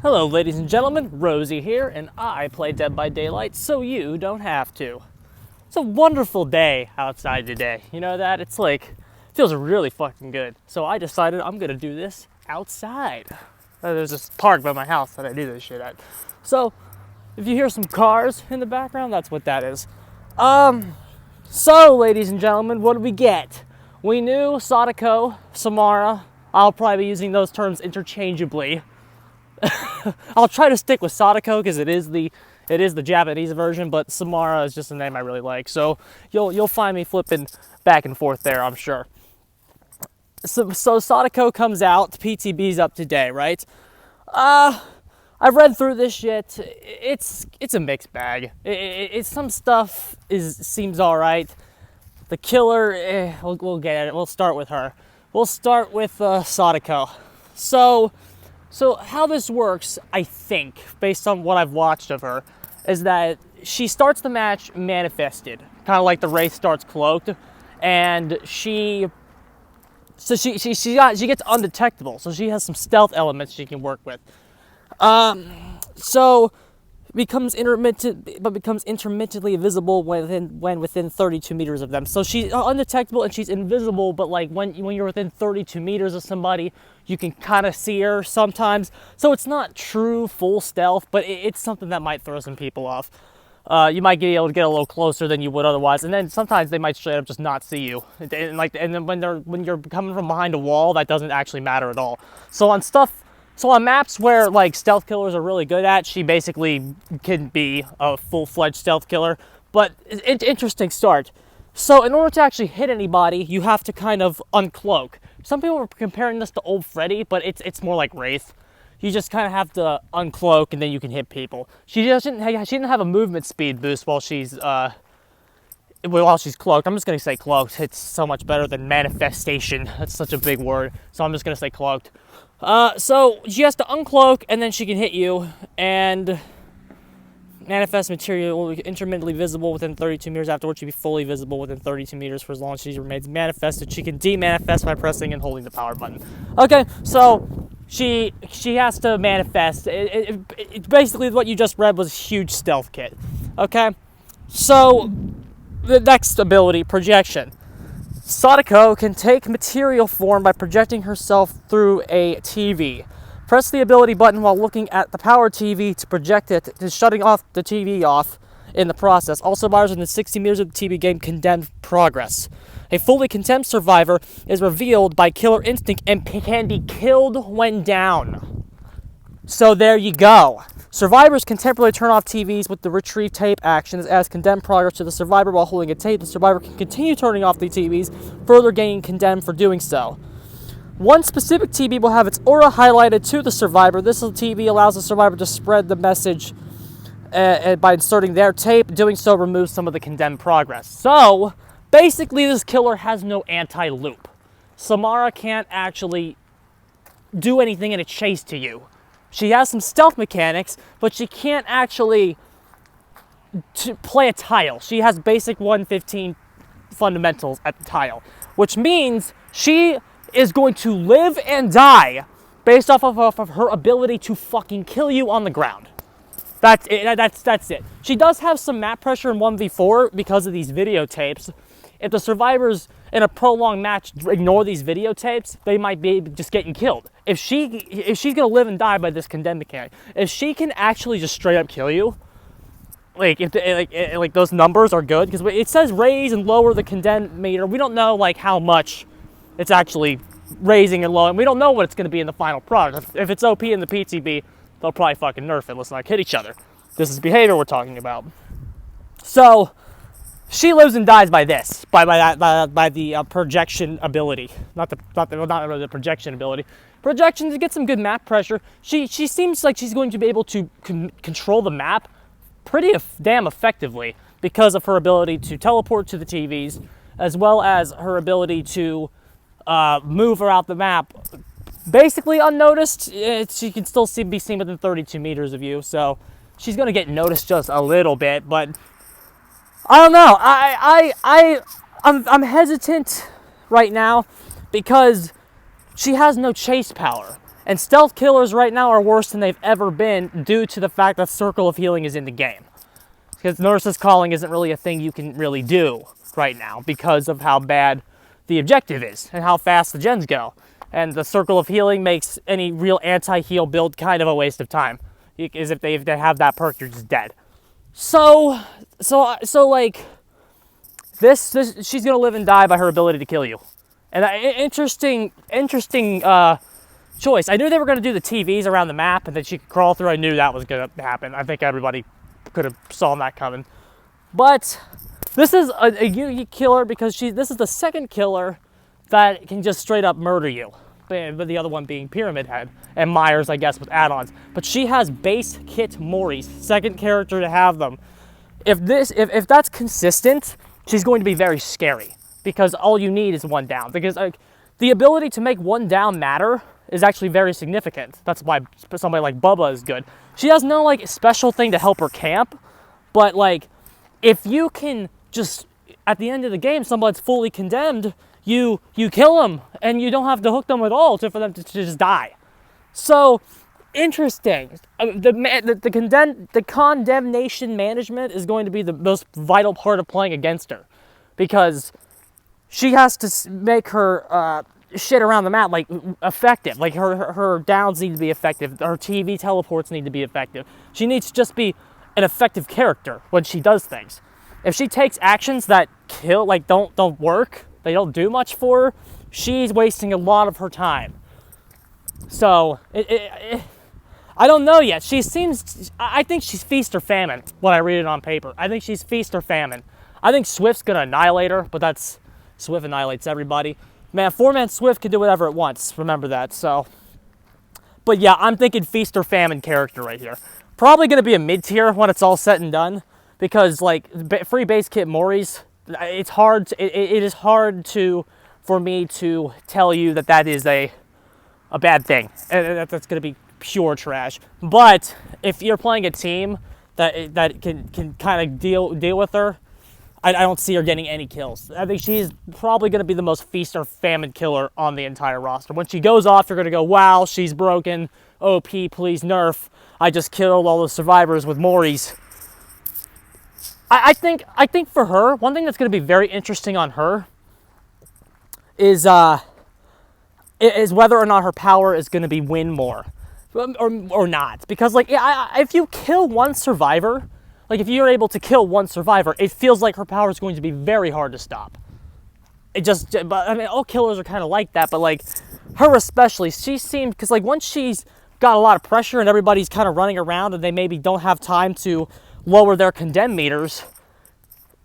Hello ladies and gentlemen, Rosie here, and I play Dead by Daylight so you don't have to. It's a wonderful day outside today. You know that? It's like, feels really fucking good. So I decided I'm gonna do this outside. There's this park by my house that I do this shit at. So, if you hear some cars in the background, that's what that is. So ladies and gentlemen, what did we get? We knew Sadako, Samara. I'll probably be using those terms interchangeably. I'll try to stick with Sadako because it is the Japanese version, but Samara is just a name I really like. So you'll find me flipping back and forth there, I'm sure. So Sadako comes out, PTB's up today, right? I've read through this shit. It's a mixed bag. It's some stuff seems all right. The killer, we'll get at it. We'll start with her. We'll start with Sadako. So how this works, I think, based on what I've watched of her, is that she starts the match manifested, kind of like the Wraith starts cloaked, and she gets undetectable, so she has some stealth elements she can work with. So becomes intermittently visible when within 32 meters of them. So she's undetectable and she's invisible, but like when you're within 32 meters of somebody, you can kind of see her sometimes. So it's not true full stealth, but it's something that might throw some people off. You might be able to get a little closer than you would otherwise, and then sometimes they might straight up just not see you. And then when you're coming from behind a wall, that doesn't actually matter at all. So on maps where like stealth killers are really good at, she basically can be a full-fledged stealth killer. But it's interesting start. So in order to actually hit anybody, you have to kind of uncloak. Some people were comparing this to Old Freddy, but it's more like Wraith. You just kind of have to uncloak and then you can hit people. She didn't have a movement speed boost while she's cloaked. I'm just gonna say cloaked. It's so much better than manifestation. That's such a big word. So I'm just gonna say cloaked. So she has to uncloak and then she can hit you, and manifest material will be intermittently visible within 32 meters. Afterwards, she'll be fully visible within 32 meters for as long as she remains manifested. She can demanifest by pressing and holding the power button. Okay, so she has to manifest. It basically what you just read was a huge stealth kit. Okay, so the next ability, projection. Sadako can take material form by projecting herself through a TV. Press the ability button while looking at the power TV to project it, to shutting off the TV off in the process. All survivors within 60 meters of the TV game condemned progress. A fully condemned survivor is revealed by killer instinct and can be killed when down. So there you go. Survivors can temporarily turn off TVs with the retrieve tape actions as condemned progress to the survivor while holding a tape. The survivor can continue turning off the TVs, further getting condemned for doing so. One specific TV will have its aura highlighted to the survivor. This TV allows the survivor to spread the message by inserting their tape. Doing so removes some of the condemned progress. So, basically this killer has no anti-loop. Samara can't actually do anything in a chase to you. She has some stealth mechanics, but she can't actually play a tile. She has basic 115 fundamentals at the tile, which means she is going to live and die based off of her ability to fucking kill you on the ground. That's it. She does have some map pressure in 1v4 because of these videotapes. If the survivors in a prolonged match ignore these videotapes, they might be just getting killed. If she's gonna live and die by this condemned mechanic, if she can actually just straight up kill you, like if those numbers are good, because it says raise and lower the condemned meter. We don't know like how much it's actually raising and lowering. We don't know what it's gonna be in the final product. If it's OP in the PTB, they'll probably fucking nerf it. Let's not kid each other. This is behavior we're talking about. So she lives and dies by this, by the projection ability, not really the projection ability. Projection to get some good map pressure. She seems like she's going to be able to control the map pretty damn effectively because of her ability to teleport to the TVs, as well as her ability to move around the map basically unnoticed. She can still be seen within 32 meters of you, so she's going to get noticed just a little bit, but I don't know. I'm hesitant right now because she has no chase power. And stealth killers right now are worse than they've ever been due to the fact that Circle of Healing is in the game. Because Nurse's Calling isn't really a thing you can really do right now because of how bad the objective is and how fast the gens go. And the Circle of Healing makes any real anti-heal build kind of a waste of time. Because if they have that perk, you're just dead. So like, this she's gonna live and die by her ability to kill you. And interesting choice. I knew they were gonna do the TVs around the map and that she could crawl through. I knew that was gonna happen. I think everybody could have saw that coming. But this is a unique killer because this is the second killer that can just straight up murder you. But the other one being Pyramid Head and Myers, I guess, with add-ons. But she has base kit Moris, second character to have them. If that's consistent, she's going to be very scary because all you need is one down. Because the ability to make one down matter is actually very significant. That's why somebody like Bubba is good. She has no like special thing to help her camp, but like if you can just at the end of the game, someone's fully condemned. You kill them, and you don't have to hook them at all for them to just die. So, interesting. The condemnation management is going to be the most vital part of playing against her. Because she has to make her shit around the map, like, effective. Like, her downs need to be effective. Her TV teleports need to be effective. She needs to just be an effective character when she does things. If she takes actions that kill, like, don't work, they don't do much for her, she's wasting a lot of her time. So, I don't know yet. I think she's feast or famine when I read it on paper. I think she's feast or famine. I think Swift's gonna annihilate her, but Swift annihilates everybody. Man, 4-man Swift can do whatever it wants, remember that, so. But yeah, I'm thinking feast or famine character right here. Probably gonna be a mid-tier when it's all said and done, because like, free base kit Moris, it's hard. It is hard for me to tell you that is a bad thing. That's going to be pure trash. But if you're playing a team that can kind of deal with her, I don't see her getting any kills. I think she's probably going to be the most feast or famine killer on the entire roster. When she goes off, you're going to go, wow, she's broken. OP, please nerf. I just killed all the survivors with Moris. I think for her, one thing that's going to be very interesting on her is whether or not her power is going to be win more or not. Because like, if you kill one survivor, like if you're able to kill one survivor, it feels like her power is going to be very hard to stop. But I mean, all killers are kind of like that, but like her especially, she seemed, because like once she's got a lot of pressure and everybody's kind of running around and they maybe don't have time to lower their condemn meters,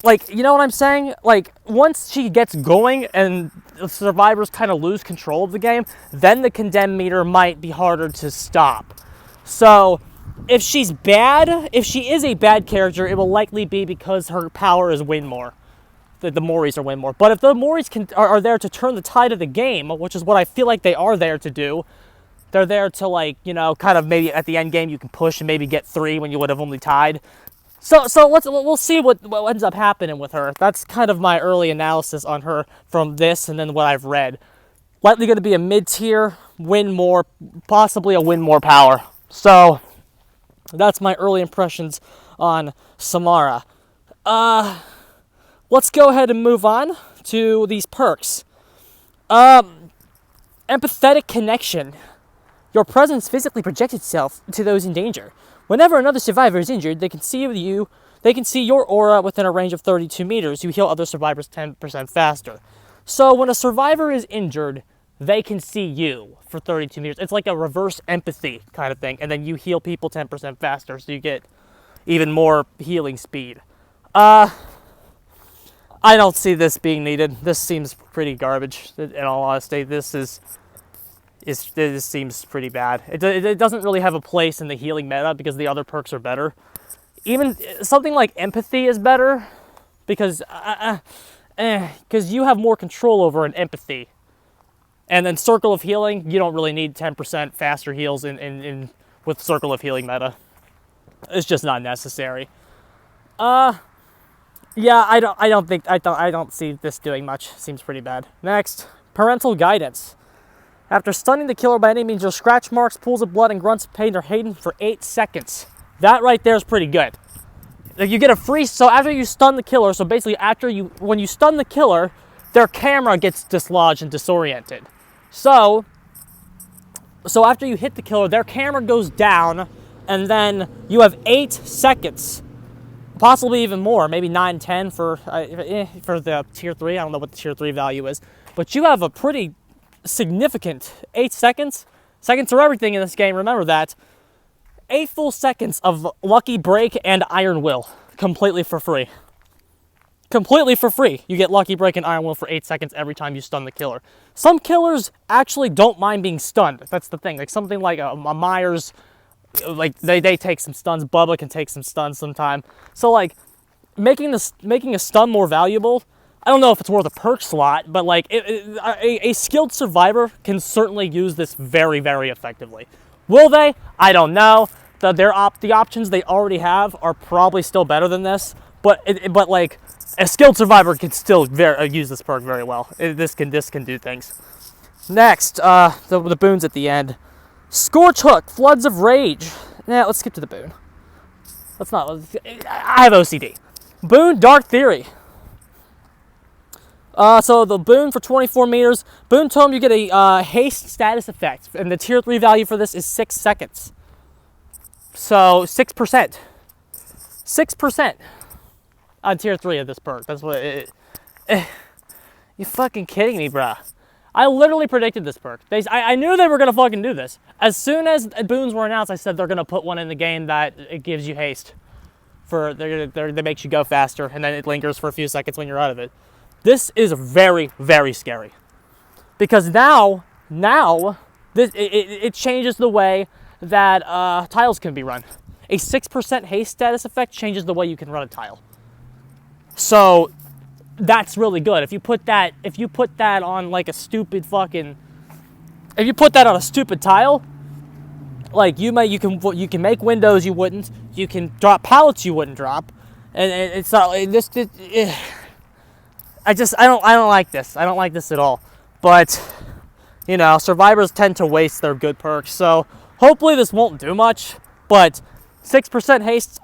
like, you know what I'm saying? Like, once she gets going and the survivors kind of lose control of the game, then the condemn meter might be harder to stop. So, if she is a bad character, it will likely be because her power is win more. The Moris are win more. But if the Moris are there to turn the tide of the game, which is what I feel like they are there to do, they're there to, like, you know, kind of maybe at the end game you can push and maybe get 3 when you would have only tied. So we'll see what ends up happening with her. That's kind of my early analysis on her from this and then what I've read. Likely going to be a mid-tier, win more, possibly a win more power. So that's my early impressions on Samara. Let's go ahead and move on to these perks. Empathetic connection. Your presence physically projects itself to those in danger. Whenever another survivor is injured, they can see your aura within a range of 32 meters. You heal other survivors 10% faster. So when a survivor is injured, they can see you for 32 meters. It's like a reverse empathy kind of thing. And then you heal people 10% faster, so you get even more healing speed. I don't see this being needed. This seems pretty garbage, in all honesty. This seems pretty bad. It doesn't really have a place in the healing meta because the other perks are better. Even something like empathy is better because you have more control over an empathy. And then Circle of Healing, you don't really need 10% faster heals with Circle of Healing meta. It's just not necessary. Yeah, I don't see this doing much. Seems pretty bad. Next, Parental Guidance. After stunning the killer by any means, your scratch marks, pools of blood, and grunts of pain are hidden for 8 seconds. That right there is pretty good. Like you get a free, so after you stun the killer, so basically when you stun the killer, their camera gets dislodged and disoriented. So after you hit the killer, their camera goes down, and then you have 8 seconds, possibly even more, maybe 9, 10 for the tier 3. I don't know what the tier 3 value is, but you have a pretty significant 8 seconds. Seconds are everything in this game, remember that. 8 full seconds of Lucky Break and Iron Will, completely for free. Completely for free. You get Lucky Break and Iron Will for 8 seconds every time you stun the killer. Some killers actually don't mind being stunned. That's the thing. Like something like a Myers, like they take some stuns. Bubba can take some stuns sometime. So like making a stun more valuable, I don't know if it's worth a perk slot, but like a skilled survivor can certainly use this very, very effectively. Will they? I don't know. The options they already have are probably still better than this, but like a skilled survivor can still use this perk very well. This can do things. Next, the boons at the end. Scorch Hook, Floods of Rage. Nah, let's skip to the boon. I have OCD. Boon, Dark Theory. So the boon for 24 meters. Boon Tome, you get a haste status effect, and the tier 3 value for this is 6 seconds. So 6%. 6% on tier 3 of this perk. That's what you fucking kidding me, bruh. I literally predicted this perk. I knew they were gonna fucking do this. As soon as boons were announced, I said they're gonna put one in the game that it gives you haste. That makes you go faster, and then it lingers for a few seconds when you're out of it. This is very, very scary. Because now it changes the way that tiles can be run. A 6% haste status effect changes the way you can run a tile. So that's really good. If you put that on like a stupid fucking, if you put that on a stupid tile, like you can make windows you wouldn't, you can drop pallets you wouldn't drop, and it's not I don't like this. I don't like this at all. But you know, survivors tend to waste their good perks, so hopefully this won't do much. But 6% haste,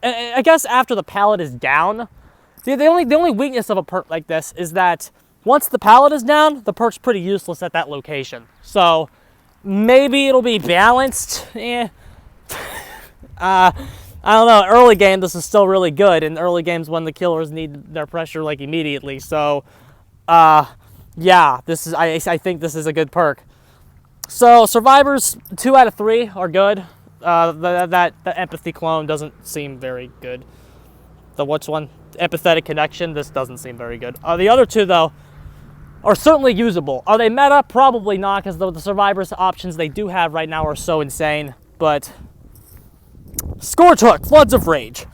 I guess after the pallet is down. The only weakness of a perk like this is that once the pallet is down, the perk's pretty useless at that location. So maybe it'll be balanced. I don't know. Early game, this is still really good. In early games, when the killers need their pressure like immediately. So, yeah, I think this is a good perk. So survivors 2 out of 3 are good. The empathy clone doesn't seem very good. The which one? Empathetic connection. This doesn't seem very good. The other 2 though are certainly usable. Are they meta? Probably not, because the survivors options they do have right now are so insane. But Scorch Hook, Floods of Rage.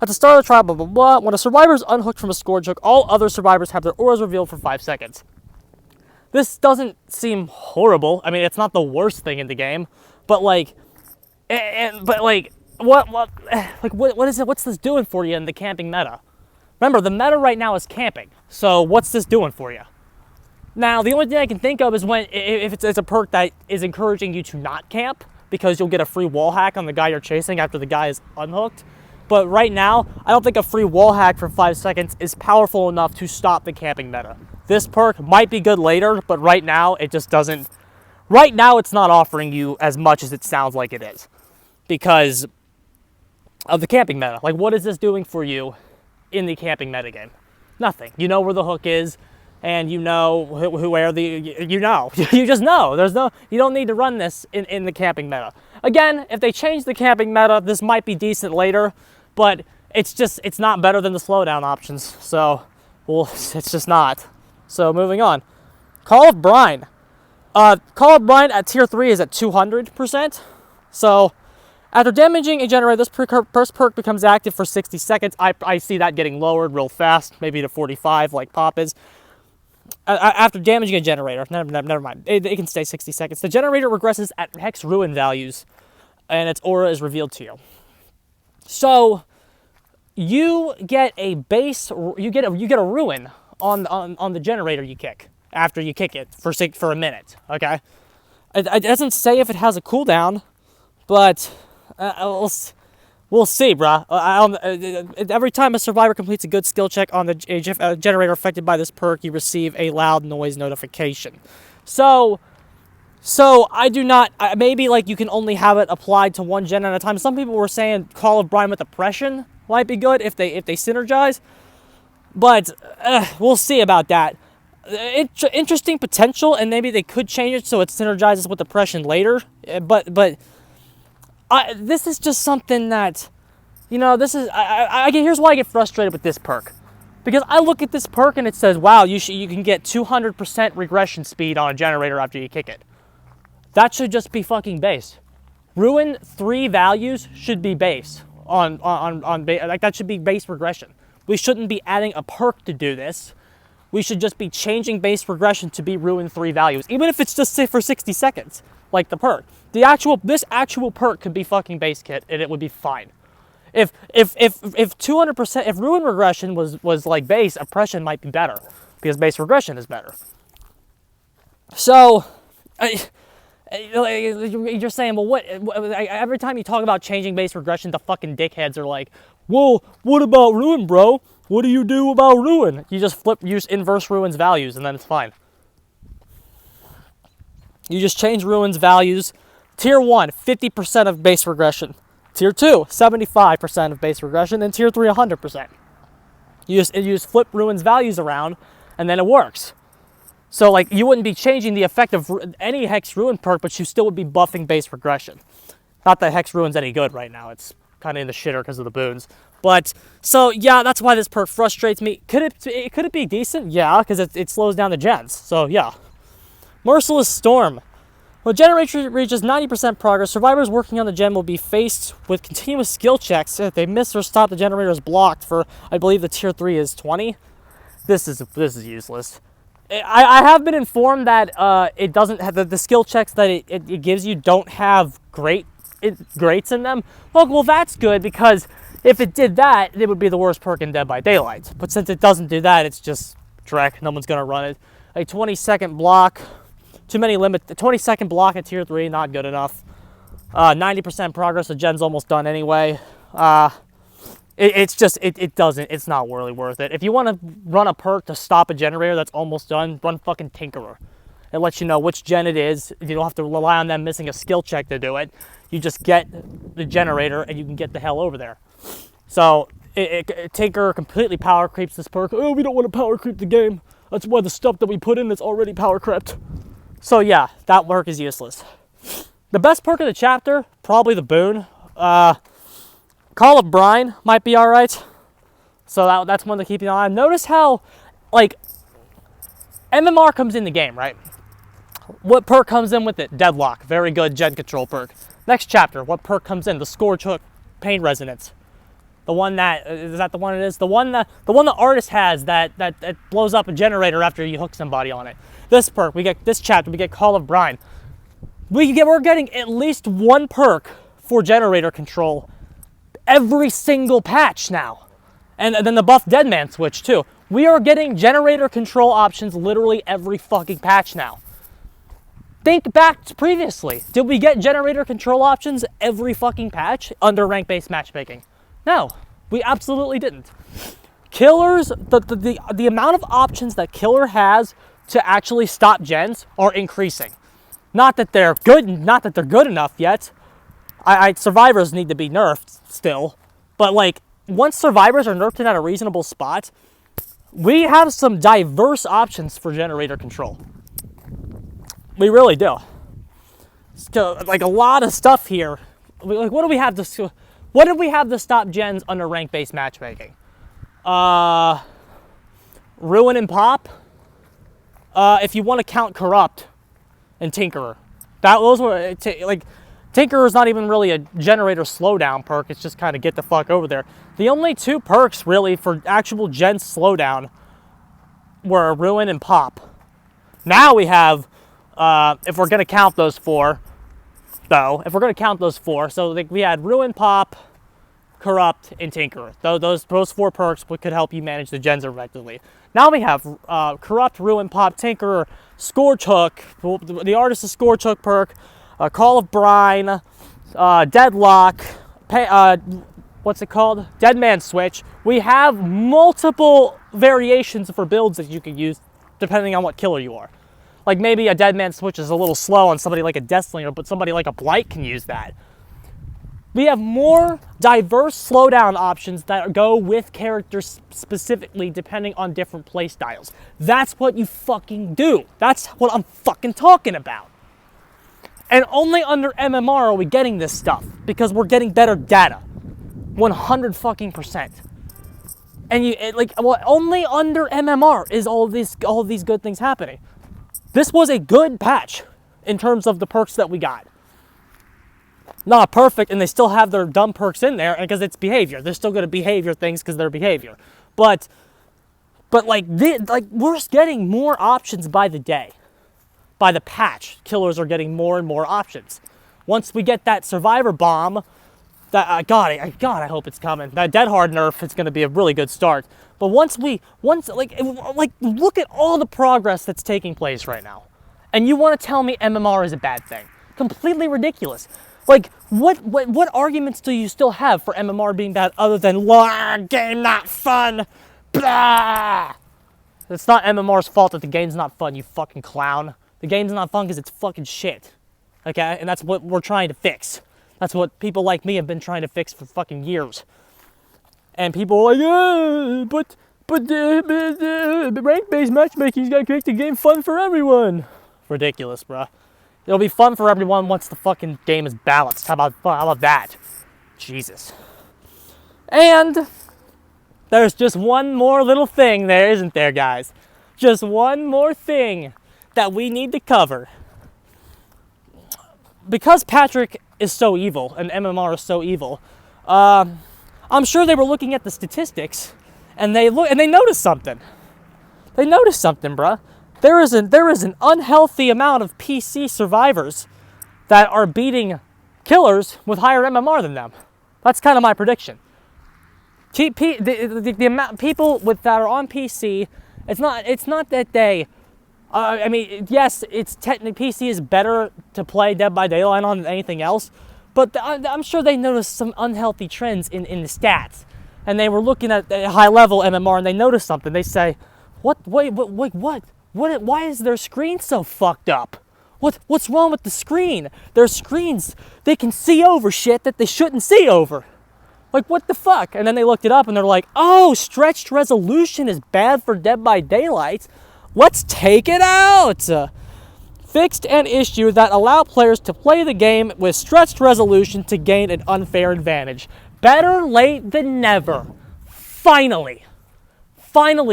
At the start of the trial, blah, blah, blah. When a survivor is unhooked from a Scorch Hook, all other survivors have their auras revealed for 5 seconds. This doesn't seem horrible. I mean, it's not the worst thing in the game, but like, what is it? What's this doing for you in the camping meta? Remember, the meta right now is camping. So what's this doing for you? Now, the only thing I can think of is if it's a perk that is encouraging you to not camp, because you'll get a free wall hack on the guy you're chasing after the guy is unhooked. But right now, I don't think a free wall hack for 5 seconds is powerful enough to stop the camping meta. This perk might be good later, but right now, it just doesn't. Right now, it's not offering you as much as it sounds like it is, because of the camping meta. Like, what is this doing for you in the camping metagame? Nothing. You know where the hook is, and you know you just know. You don't need to run this in the camping meta. Again, if they change the camping meta, this might be decent later, but it's not better than the slowdown options. So, well, it's just not. So moving on. Call of Brine. Call of Brine at tier 3 is at 200%. So after damaging a generator, this first perk becomes active for 60 seconds. I see that getting lowered real fast, maybe to 45 like Pop is. After damaging a generator, never mind. It can stay 60 seconds. The generator regresses at Hex Ruin values, and its aura is revealed to you. So you get a base. You get a ruin on the generator you kick after you kick it for a minute. Okay. It doesn't say if it has a cooldown, but we'll see, bruh. Every time a survivor completes a good skill check on the generator affected by this perk, you receive a loud noise notification. So I do not, maybe like you can only have it applied to one gen at a time. Some people were saying Call of Brine with Oppression might be good if they synergize, but we'll see about that. Interesting potential, and maybe they could change it so it synergizes with Oppression later, but this is just something that, this is, here's why I get frustrated with this perk. Because I look at this perk and it says, wow, you can get 200% regression speed on a generator after you kick it. That should just be fucking base. Ruin 3 values should be base like that should be base regression. We shouldn't be adding a perk to do this. We should just be changing base regression to be ruin 3 values, even if it's just say for 60 seconds, like the perk. This actual perk could be fucking base kit, and it would be fine. If 200%, if ruin regression was like base, oppression might be better because base regression is better. So, you're saying, well, every time you talk about changing base regression, the fucking dickheads are like, well, what about ruin, bro? What do you do about ruin? You just use inverse ruin's values, and then it's fine. You just change ruin's values. Tier 1, 50% of base regression. Tier 2, 75% of base regression. And Tier 3, 100%. You just flip ruin's values around, and then it works. So, like, you wouldn't be changing the effect of any Hex Ruin perk, but you still would be buffing base regression. Not that Hex Ruin's any good right now. It's kind of in the shitter because of the boons. But, so, yeah, that's why this perk frustrates me. Could it be decent? Yeah, because it slows down the gens. So, yeah. Merciless Storm. When generator reaches 90% progress, survivors working on the gen will be faced with continuous skill checks. If they miss or stop, the generator is blocked for, I believe the tier 3 is 20. This is useless. I have been informed that it doesn't have the skill checks that it gives you don't have greats in them. Well, that's good, because if it did that, it would be the worst perk in Dead by Daylight. But since it doesn't do that, it's just dreck. No one's gonna run it. A 20-second block. Too many limit. The 20-second block at tier 3, not good enough. 90% progress. The gen's almost done anyway. It's not really worth it. If you want to run a perk to stop a generator that's almost done, run fucking Tinkerer. It lets you know which gen it is. You don't have to rely on them missing a skill check to do it. You just get the generator and you can get the hell over there. So Tinkerer completely power creeps this perk. Oh, we don't want to power creep the game. That's why the stuff that we put in is already power crept. So yeah, that perk is useless. The best perk of the chapter, probably the boon. Call of Brine might be alright. So that's one to keep an eye on. Notice how, like, MMR comes in the game, right? What perk comes in with it? Deadlock. Very good gen control perk. Next chapter, what perk comes in? The Scorch Hook, Pain Resonance. The one that, is that the one it is? The one the artist has that blows up a generator after you hook somebody on it. This perk, this chapter, we get Call of Brine. We're getting at least one perk for generator control every single patch now. And then the buff Deadman switch too. We are getting generator control options literally every fucking patch now. Think back to previously. Did we get generator control options every fucking patch under rank-based matchmaking? No, we absolutely didn't. Killers, the amount of options that Killer has to actually stop gens are increasing. Not that they're good enough yet. Survivors need to be nerfed still. But like, once survivors are nerfed at a reasonable spot, we have some diverse options for generator control. We really do. So, like, a lot of stuff here. Like, what do we have to stop gens under rank-based matchmaking? Ruin and Pop. If you want to count Corrupt and Tinkerer. Those were, like, Tinkerer's not even really a generator slowdown perk. It's just kind of get the fuck over there. The only two perks, really, for actual gen slowdown were Ruin and Pop. Now we have, if we're going to count those four, though, so like we had Ruin, Pop, Corrupt, and Tinker. Those 4 perks could help you manage the gens effectively. Now we have Corrupt, Ruin, Pop, Tinker, Scorch Hook, the Artist of Scorch Hook perk, Call of Brine, Deadlock, what's it called? Dead Man Switch. We have multiple variations for builds that you can use depending on what killer you are. Like maybe a Dead Man Switch is a little slow on somebody like a Deathslinger, but somebody like a Blight can use that. We have more diverse slowdown options that go with characters specifically depending on different playstyles. That's what you fucking do. That's what I'm fucking talking about. And only under MMR are we getting this stuff because we're getting better data. 100 fucking %. And only under MMR is all of these good things happening. This was a good patch in terms of the perks that we got. Not perfect, and they still have their dumb perks in there because it's behavior. They're still going to behavior things because they're behavior. But we're getting more options by the day. By the patch, killers are getting more and more options. Once we get that Survivor Bomb, that God, I hope it's coming. That Dead Hard nerf is going to be a really good start. But once look at all the progress that's taking place right now, and you want to tell me MMR is a bad thing? Completely ridiculous. Like, what arguments do you still have for MMR being bad other than, game not fun, blah? It's not MMR's fault that the game's not fun, you fucking clown. The game's not fun because it's fucking shit, okay? And that's what we're trying to fix. That's what people like me have been trying to fix for fucking years. And people are like, yeah, but the rank-based matchmaking's gotta make the game fun for everyone. Ridiculous, bruh. It'll be fun for everyone once the fucking game is balanced. How about that? Jesus. And there's just one more little thing there, isn't there, guys? Just one more thing that we need to cover. Because Patrick is so evil and MMR is so evil, I'm sure they were looking at the statistics and they noticed something. They noticed something, bruh. There is an unhealthy amount of PC survivors that are beating killers with higher MMR than them. That's kind of my prediction. The amount of people that are on PC, it's not that they. Yes, it's technically PC is better to play Dead by Daylight on than anything else, but I'm sure they noticed some unhealthy trends in the stats, and they were looking at high level MMR and they noticed something. They say, what? Why is their screen so fucked up? What's wrong with the screen? Their screens, they can see over shit that they shouldn't see over. Like, what the fuck? And then they looked it up and they're like, oh, stretched resolution is bad for Dead by Daylight. Let's take it out. Fixed an issue that allowed players to play the game with stretched resolution to gain an unfair advantage. Better late than never. Finally,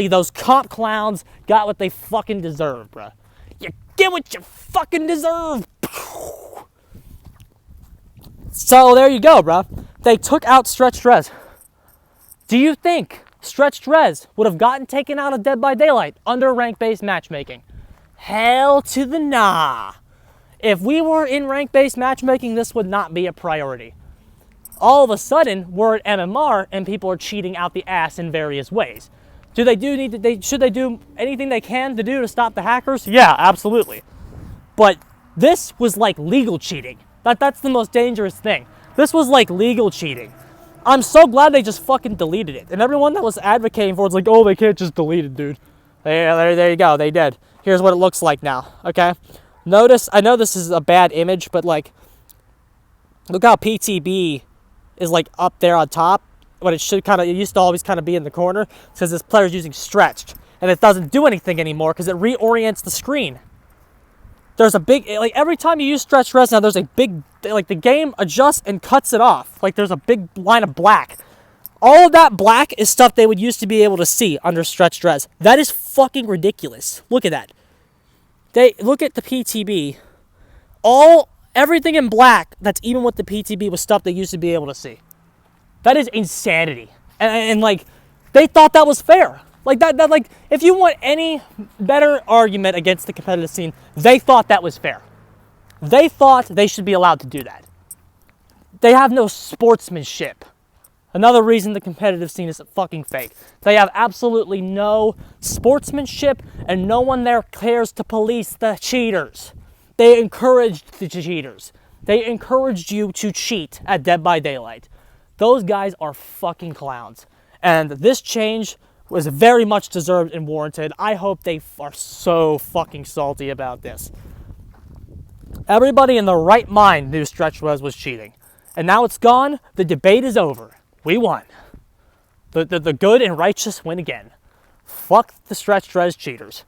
those comp clowns got what they fucking deserve, bruh. You get what you fucking deserve. So there you go, bruh. They took out stretched res. Do you think stretched res would have gotten taken out of Dead by Daylight under rank-based matchmaking? Hell to the nah. If we were in rank-based matchmaking, this would not be a priority. All of a sudden, we're at MMR and people are cheating out the ass in various ways. Should they do anything they can to do to stop the hackers? Yeah, absolutely. But this was like legal cheating. That's the most dangerous thing. This was like legal cheating. I'm so glad they just fucking deleted it. And everyone that was advocating for it's like, oh, they can't just delete it, dude. There you go, they did. Here's what it looks like now, okay? Notice, I know this is a bad image, but like, look how PTB is like up there on top. When it used to always kind of be in the corner, because this player's using stretched, and it doesn't do anything anymore because it reorients the screen. There's a big, like every time you use stretched res now, there's a big, like the game adjusts and cuts it off. Like there's a big line of black. All of that black is stuff they would used to be able to see under stretched res. That is fucking ridiculous. Look at that. Look at the PTB. Everything in black that's even with the PTB was stuff they used to be able to see. That is insanity. And like, they thought that was fair. Like like, if you want any better argument against the competitive scene, they thought that was fair. They thought they should be allowed to do that. They have no sportsmanship. Another reason the competitive scene is fucking fake. They have absolutely no sportsmanship, and no one there cares to police the cheaters. They encouraged the cheaters. They encouraged you to cheat at Dead by Daylight. Those guys are fucking clowns. And this change was very much deserved and warranted. I hope they are so fucking salty about this. Everybody in their right mind knew Stretch Res was cheating. And now it's gone. The debate is over. We won. The good and righteous win again. Fuck the Stretch Res cheaters.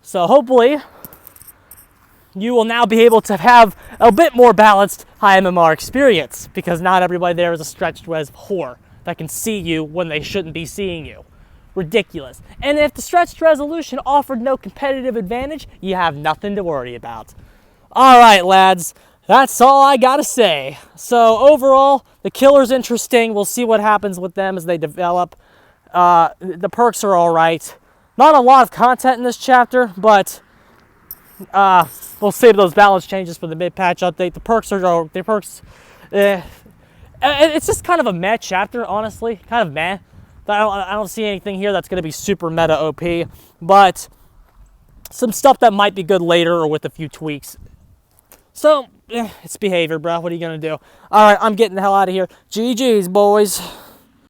So hopefully, you will now be able to have a bit more balanced high MMR experience, because not everybody there is a Stretch Res whore that can see you when they shouldn't be seeing you. Ridiculous. And if the stretched resolution offered no competitive advantage, you have nothing to worry about. All right, lads. That's all I gotta say. So overall, the killer's interesting. We'll see what happens with them as they develop. The perks are all right. Not a lot of content in this chapter, but we'll save those balance changes for the mid-patch update. The perks are it's just kind of a meh chapter, honestly. Kind of meh. I don't see anything here that's going to be super meta OP, but some stuff that might be good later or with a few tweaks. So, it's behavior, bro. What are you going to do? All right, I'm getting the hell out of here. GG's, boys.